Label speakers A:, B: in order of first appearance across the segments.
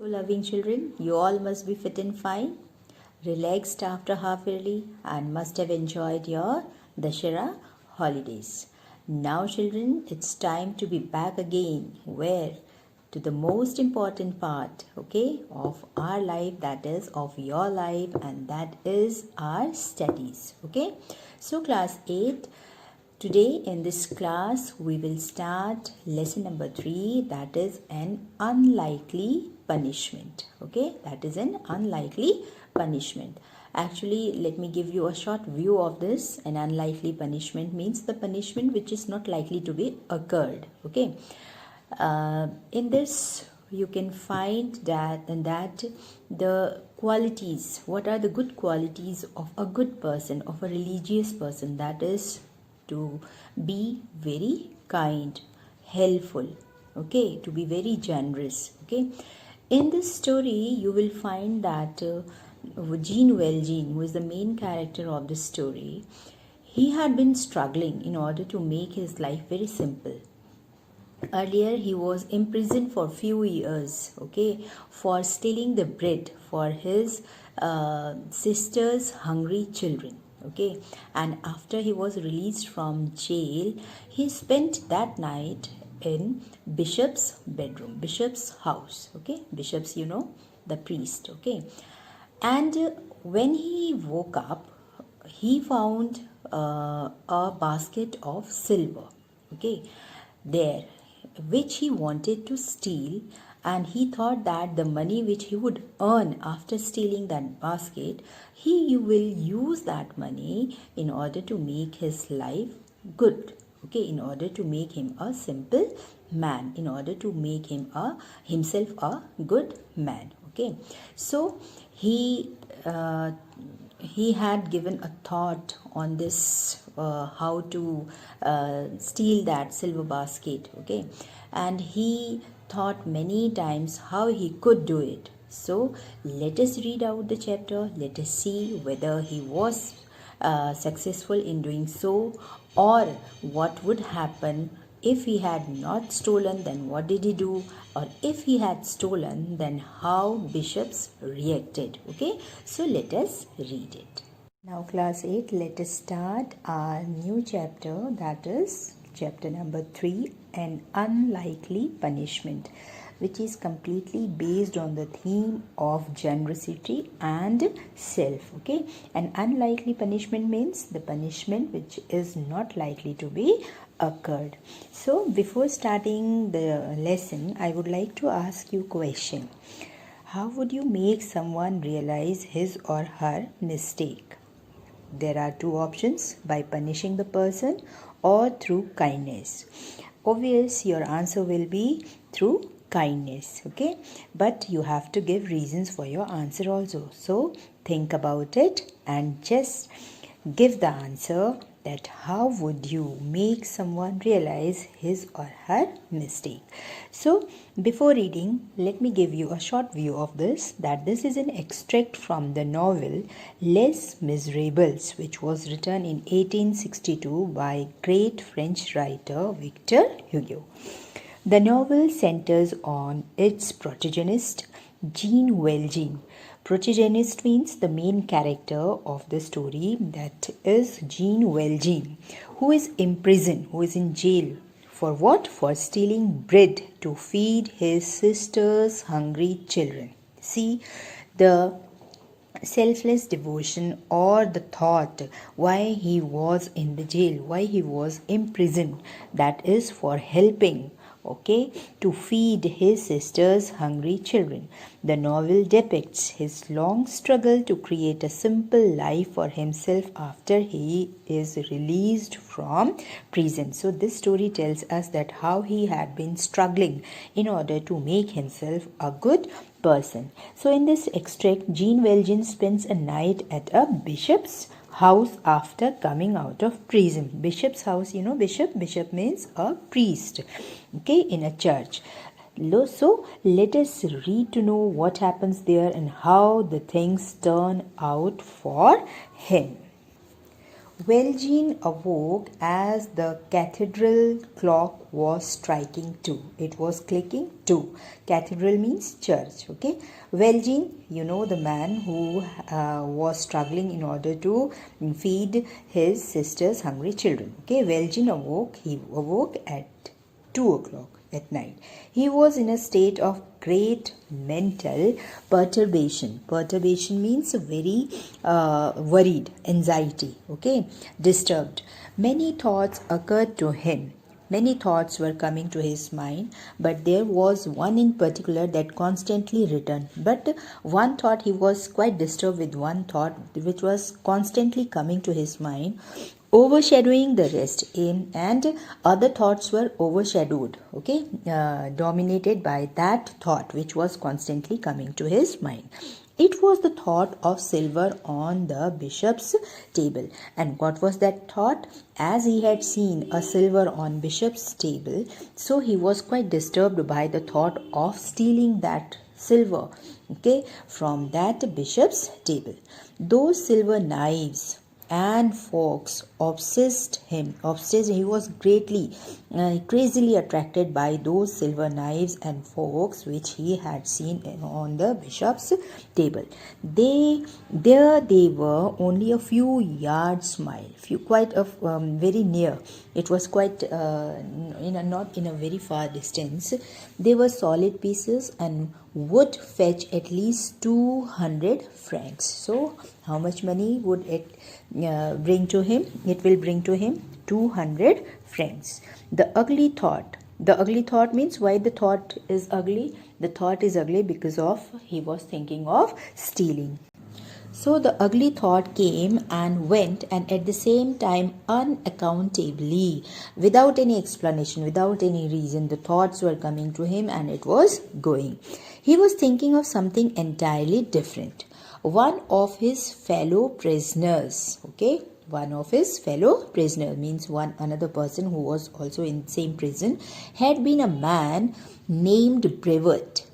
A: So, loving children, you all must be fit and fine, relaxed after half yearly, and must have enjoyed your Dashera holidays. Now, children, it's time to be back again. Where? To the most important part, okay, of our life, that is of your life, and that is our studies. Okay, so class 8. Today in this class we will start lesson number 3, that is an unlikely punishment. Okay, that is an unlikely punishment. Actually, let me give you a short view of this. An unlikely punishment means the punishment which is not likely to be occurred. Okay, in this you can find that the qualities, what are the good qualities of a good person, of a religious person, that is to be very kind, helpful, okay, to be very generous. Okay, in this story you will find that Jean Valjean, who is the main character of the story, he had been struggling in order to make his life very simple. Earlier he was imprisoned for few years, okay, for stealing the bread for his sister's hungry children. Okay, and after he was released from jail, he spent that night in Bishop's bedroom, Bishop's house. Okay, Bishop's, you know, the priest. Okay, and when he woke up, he found a basket of silver. Okay, there, which he wanted to steal, and he thought that the money which he would earn after stealing that basket, he will use that money in order to make his life good. Okay, in order to make him a simple man, in order to make him himself a good man. Okay, so he had given a thought on this, how to steal that silver basket. Okay, and he thought many times how he could do it. So let us read out the chapter. Let us see whether he was successful in doing so, or what would happen if he had not stolen. Then what did he do? Or if he had stolen, then how Bishops reacted. Okay, so let us read it. Now class 8, let us start our new chapter, that is chapter number 3, an unlikely punishment, which is completely based on the theme of generosity and self. Okay, an unlikely punishment means the punishment which is not likely to be occurred. So before starting the lesson, I would like to ask you a question. How would you make someone realize his or her mistake? There are two options: by punishing the person or through kindness. Obvious, your answer will be through kindness. Okay, but you have to give reasons for your answer also. So think about it and just give the answer, that how would you make someone realize his or her mistake. So before reading, let me give you a short view of this, that this is an extract from the novel Les Miserables, which was written in 1862 by great French writer Victor Hugo. The novel centers on its protagonist, Jean Valjean. Protagonist means the main character of the story, that is Jean Valjean, who is imprisoned, who is in jail. For what? For stealing bread to feed his sister's hungry children. See the selfless devotion or the thought why he was in the jail, why he was imprisoned, that is for helping, okay, to feed his sister's hungry children. The novel depicts his long struggle to create a simple life for himself after he is released from prison. So this story tells us that how he had been struggling in order to make himself a good person. So in this extract, Jean Valjean spends a night at a bishop's house after coming out of prison. Bishop's house, you know, bishop means a priest, okay, in a church. So let us read to know what happens there and how the things turn out for him. Veljean awoke as the cathedral clock was striking 2. It was clicking 2. Cathedral means church. Okay. Veljean, you know, the man who was struggling in order to feed his sister's hungry children. Okay. Veljean awoke. He awoke at 2 o'clock at night. He was in a state of great mental perturbation. Perturbation means very worried, anxiety, okay, disturbed. Many thoughts occurred to him. Many thoughts were coming to his mind, but there was one in particular that constantly returned. But one thought, he was quite disturbed with one thought which was constantly coming to his mind, overshadowing the rest, and other thoughts were overshadowed, okay, dominated by that thought which was constantly coming to his mind. It was the thought of silver on the bishop's table. And what was that thought? As he had seen a silver on bishop's table, so he was quite disturbed by the thought of stealing that silver, okay, from that bishop's table. Those silver knives and forks obsessed him. He was crazily attracted by those silver knives and forks which he had seen on the bishop's table. They were only a few yards very near. It was quite not in a very far distance. They were solid pieces and would fetch at least 200 francs. So how much money would it bring to him? It will bring to him 200 francs. The ugly thought means, why the thought is ugly? The thought is ugly because of he was thinking of stealing. So the ugly thought came and went, and at the same time unaccountably, without any explanation, without any reason, the thoughts were coming to him and it was going. He was thinking of something entirely different. One of his fellow prisoners, okay, one of his fellow prisoners means another person who was also in the same prison, had been a man named Brevet,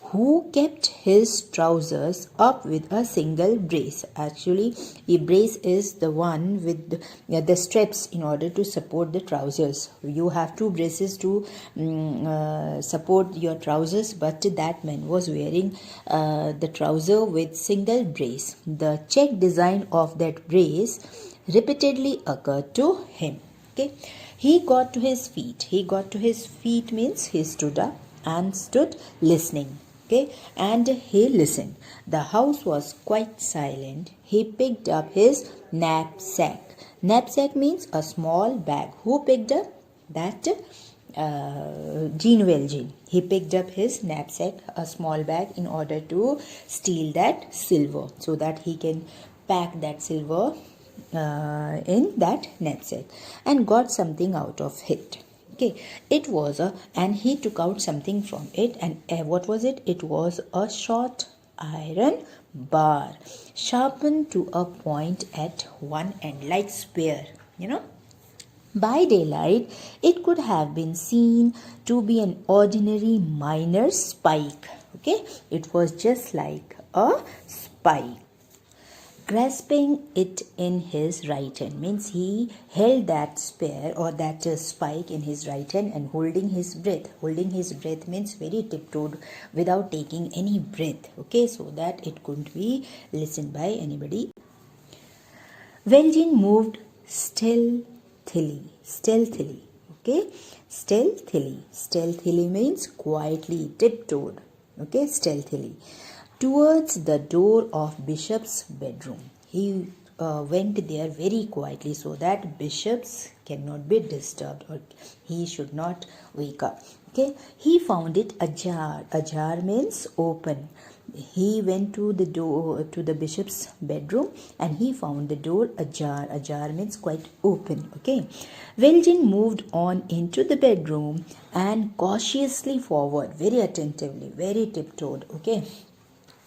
A: who kept his trousers up with a single brace. Actually, a brace is the one with the straps in order to support the trousers. You have two braces to support your trousers, but that man was wearing the trouser with single brace. The check design of that brace repeatedly occurred to him. Okay, he got to his feet. He got to his feet means he stood up and stood listening. Okay, and he listened. The house was quite silent. He picked up his knapsack. Knapsack means a small bag. Who picked up that? Jean Valjean. He picked up his knapsack, a small bag, in order to steal that silver, so that he can pack that silver in that knapsack, and got something out of it. Okay, it was and he took out something from it, and what was it? It was a short iron bar, sharpened to a point at one end, like spear, By daylight, it could have been seen to be an ordinary miner's spike. Okay, it was just like a spike. Grasping it in his right hand means he held that spear or that spike in his right hand and holding his breath. Holding his breath means very tiptoed, without taking any breath. Okay, so that it couldn't be listened by anybody. Valjean moved stealthily. Okay, stealthily means quietly, tiptoed. Okay, stealthily, towards the door of Bishop's bedroom. He went there very quietly so that Bishops cannot be disturbed or he should not wake up. Okay, he found it ajar. Ajar means open. He went to the door to the Bishop's bedroom and he found the door ajar. Ajar means quite open. Okay, Valjean moved on into the bedroom and cautiously forward, very attentively, very tiptoed. Okay,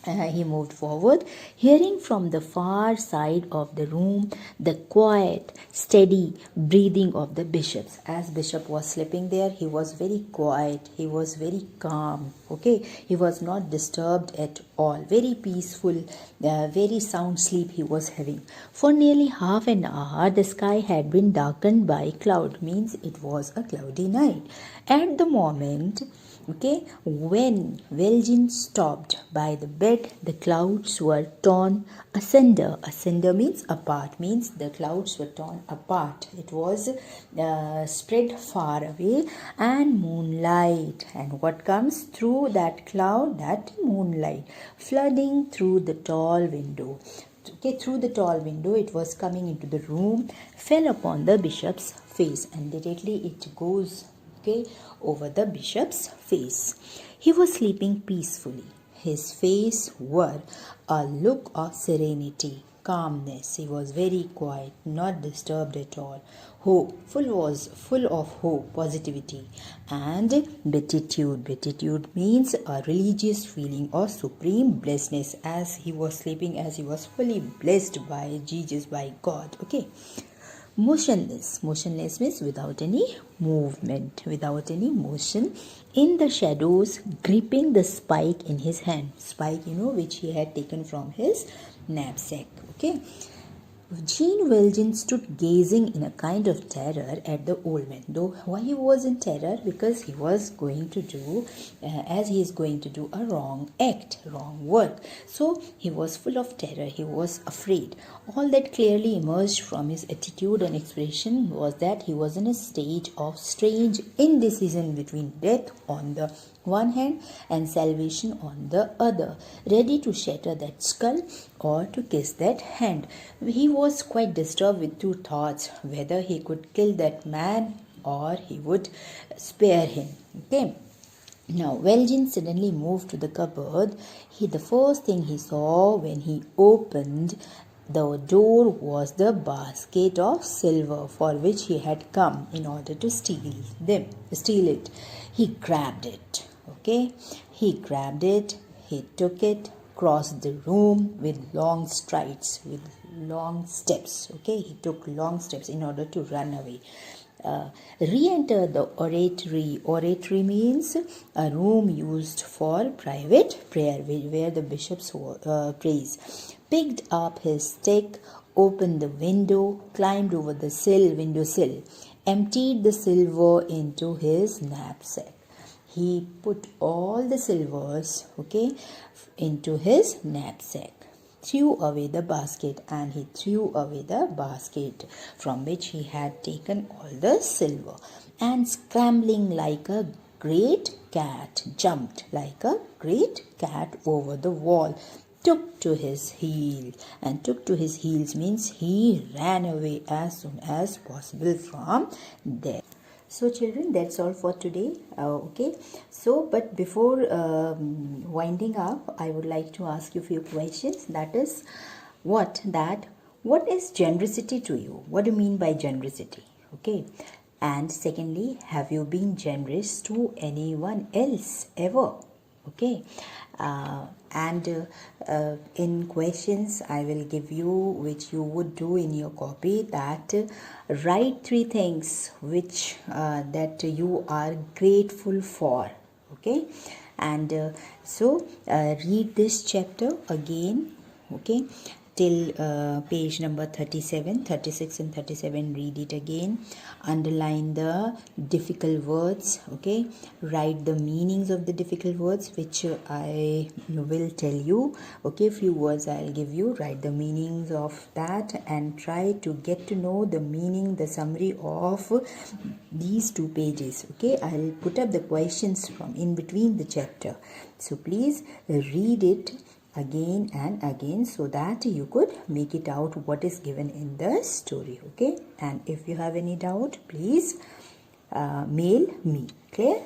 A: He moved forward, hearing from the far side of the room the quiet, steady breathing of the bishops. As bishop was sleeping there, he was very quiet, he was very calm, okay? He was not disturbed at all, very peaceful, very sound sleep he was having. For nearly half an hour, the sky had been darkened by cloud, means it was a cloudy night. At the moment, okay, when Valjean stopped by the bed, the clouds were torn asunder. Asunder means apart, means the clouds were torn apart. It was spread far away, and moonlight. And what comes through that cloud? That moonlight flooding through the tall window. Okay, through the tall window, it was coming into the room, fell upon the bishop's face, and directly it goes, okay, over the bishop's face. He was sleeping peacefully. His face wore a look of serenity, calmness. He was very quiet, not disturbed at all. Was full of hope, positivity, and beatitude. Beatitude means a religious feeling of supreme blessedness. As he was sleeping, as he was fully blessed by Jesus, by God. Okay. Motionless. Motionless means without any movement, without any motion, in the shadows, gripping the spike in his hand. Spike, which he had taken from his knapsack. Okay. Jean Valjean stood gazing in a kind of terror at the old man. Though why he was in terror? Because he was going to do, as he is going to do a wrong act, wrong work. So he was full of terror. He was afraid. All that clearly emerged from his attitude and expression was that he was in a state of strange indecision between death on the one hand and salvation on the other, ready to shatter that skull or to kiss that hand. He was quite disturbed with two thoughts, whether he could kill that man or he would spare him. Okay. Now, Valjean suddenly moved to the cupboard. The first thing he saw when he opened the door was the basket of silver for which he had come in order to steal it. He grabbed it. Okay, he grabbed it, he took it, crossed the room with long strides, with long steps. Okay, he took long steps in order to run away. Re-entered the oratory. Oratory means a room used for private prayer, where the bishops prays. Picked up his stick, opened the window, climbed over the windowsill, emptied the silver into his knapsack. He put all the silvers, okay, into his knapsack, threw away the basket, and he threw away the basket from which he had taken all the silver, and scrambling like a great cat, jumped like a great cat over the wall, took to his heel. And took to his heels means he ran away as soon as possible from there. So children, that's all for today. Okay. So, but before winding up, I would like to ask you a few questions. That is, what is generosity to you? What do you mean by generosity? Okay. And secondly, have you been generous to anyone else ever? Okay. In questions I will give you, which you would do in your copy, that write 3 things which that you are grateful for. Okay, and so read this chapter again. Okay, till page number 37, 36 and 37. Read it again. Underline the difficult words. Okay, write the meanings of the difficult words, which I will tell you. Okay, few words I'll give you. Write the meanings of that and try to get to know the meaning, the summary of these 2 pages. Okay, I'll put up the questions from in between the chapter. So please read it again and again so that you could make it out what is given in the story. Okay, and if you have any doubt, please mail me. Clear?